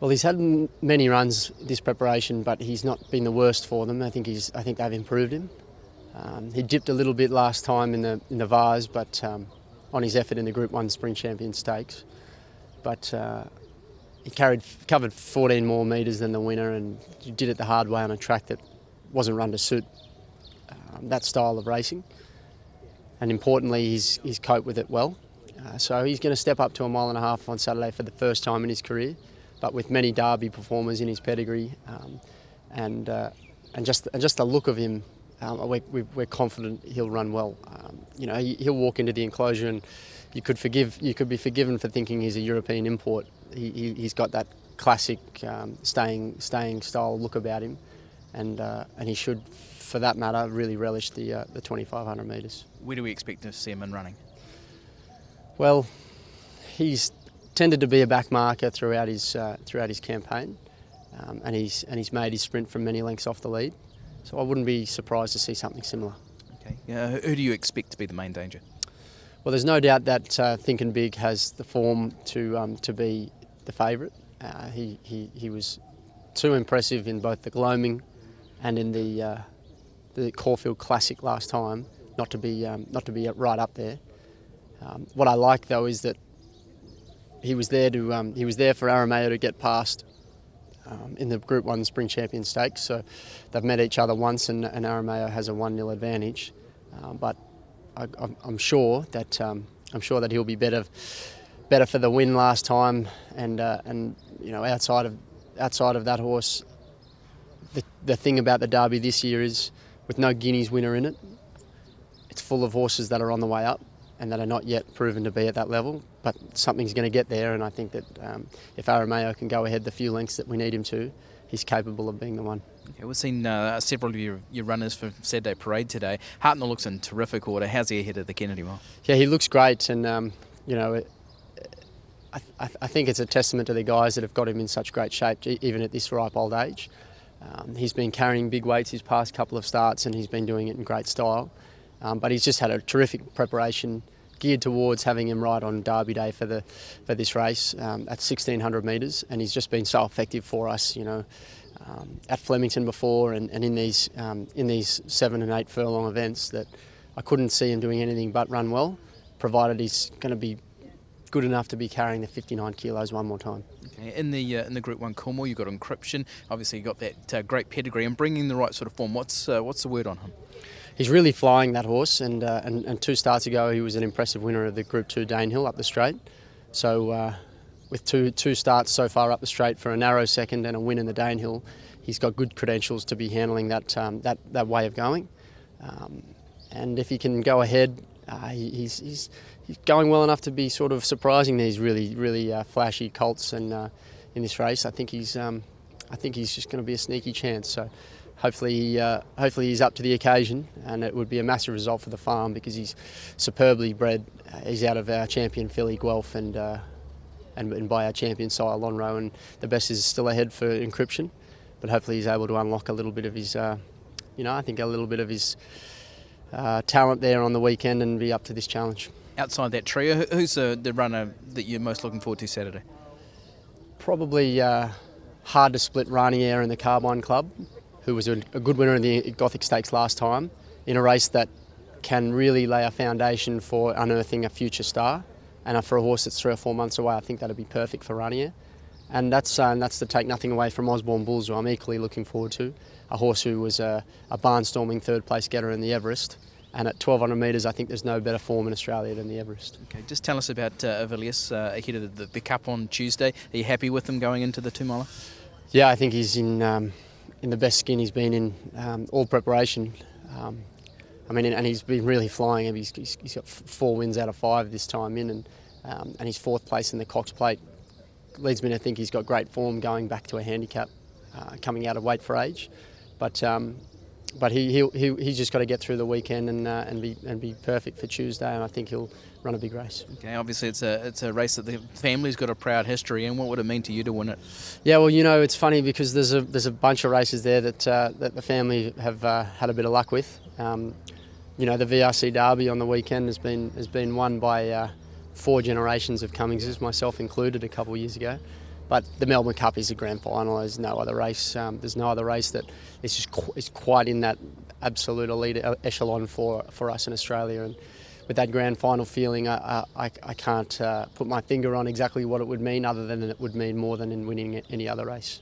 Well, he's had many runs this preparation, but he's not been the worst for them. I think they've improved him. He dipped a little bit last time in the Vars, but on his effort in the Group 1 Spring Champion Stakes. But he covered 14 more metres than the winner, and he did it the hard way on a track that wasn't run to suit that style of racing. And importantly, he's coped with it well. So he's going to step up to a mile and a half on Saturday for the first time in his career, but with many Derby performers in his pedigree, and just the look of him, we're confident he'll run well. He'll walk into the enclosure, and you could be forgiven for thinking he's a European import. He's got that classic staying style look about him, and he should, for that matter, really relish the 2,500 metres. Where do we expect to see him in running? Well, he's tended to be a back marker throughout his campaign, and he's made his sprint from many lengths off the lead. So I wouldn't be surprised to see something similar. Okay. Who do you expect to be the main danger? Well, there's no doubt that Think and Big has the form to be the favourite. He was too impressive in both the Gloaming and in the Caulfield Classic last time not to be right up there. What I like though is that he was there for Arameo to get past in the Group 1 Spring Champion Stakes. So they've met each other once, and Arameo has a 1-0 advantage. But I'm sure that he'll be better for the win last time. And outside of that horse, the thing about the Derby this year is, with no Guineas winner in it, it's full of horses that are on the way up and that are not yet proven to be at that level, but something's going to get there, and I think that if Arameo can go ahead the few lengths that we need him to, he's capable of being the one. Okay, we've seen several of your runners for Saturday Parade today. Hartnell looks in terrific order. How's he ahead of the Kennedy Mile? Yeah, he looks great, and I think it's a testament to the guys that have got him in such great shape, even at this ripe old age. He's been carrying big weights his past couple of starts, and he's been doing it in great style. But he's just had a terrific preparation geared towards having him right on Derby Day for this race at 1,600 metres, and he's just been so effective for us. At Flemington before, and in these 7 and 8 furlong events, that I couldn't see him doing anything but run well, provided he's going to be good enough to be carrying the 59 kilos one more time. Okay. In the Group 1 Coolmore, you've got Encryption. Obviously, you got that great pedigree and bringing the right sort of form. What's the word on him? He's really flying, that horse, and 2 starts ago he was an impressive winner of the Group 2 Danehill up the straight. So with two starts so far up the straight for a narrow second and a win in the Danehill, he's got good credentials to be handling that way of going. And if he can go ahead, he's going well enough to be sort of surprising these really flashy colts, and in this race, I think he's just going to be a sneaky chance. So hopefully he's up to the occasion, and it would be a massive result for the farm because he's superbly bred. He's out of our champion filly Godolphin and by our champion sire Lonro, and the best is still ahead for Encryption. But hopefully he's able to unlock a little bit of his, I think a little bit of his talent there on the weekend and be up to this challenge. Outside that trio, who's the runner that you're most looking forward to Saturday? Probably hard to split Ranier in the Carbine Club, who was a good winner in the Gothic Stakes last time, in a race that can really lay a foundation for unearthing a future star. And for a horse that's 3 or 4 months away, I think that'd be perfect for Ranier. And that's to take nothing away from Osborne Bulls, who I'm equally looking forward to. A horse who was a barnstorming 3rd place getter in the Everest. And at 1,200 metres, I think there's no better form in Australia than the Everest. Okay, just tell us about Avilius ahead of the Cup on Tuesday. Are you happy with him going into the 2-miler? Yeah, I think he's in the best skin he's been in all preparation. And he's been really flying. He's got 4 wins out of 5 this time in, and he's 4th place in the Cox Plate. Leads me to think he's got great form going back to a handicap, coming out of weight for age. But he's just got to get through the weekend and be perfect for Tuesday, and I think he'll run a big race. Okay, obviously it's a race that the family's got a proud history in. What would it mean to you to win it? Yeah, well, it's funny because there's a bunch of races there that the family have had a bit of luck with. The VRC Derby on the weekend has been won by 4 generations of Cummingses, myself included, a couple of years ago. But the Melbourne Cup is a grand final. There's no other race. There's no other race that is quite in that absolute elite echelon for us in Australia. And with that grand final feeling, I can't put my finger on exactly what it would mean, other than it would mean more than in winning any other race.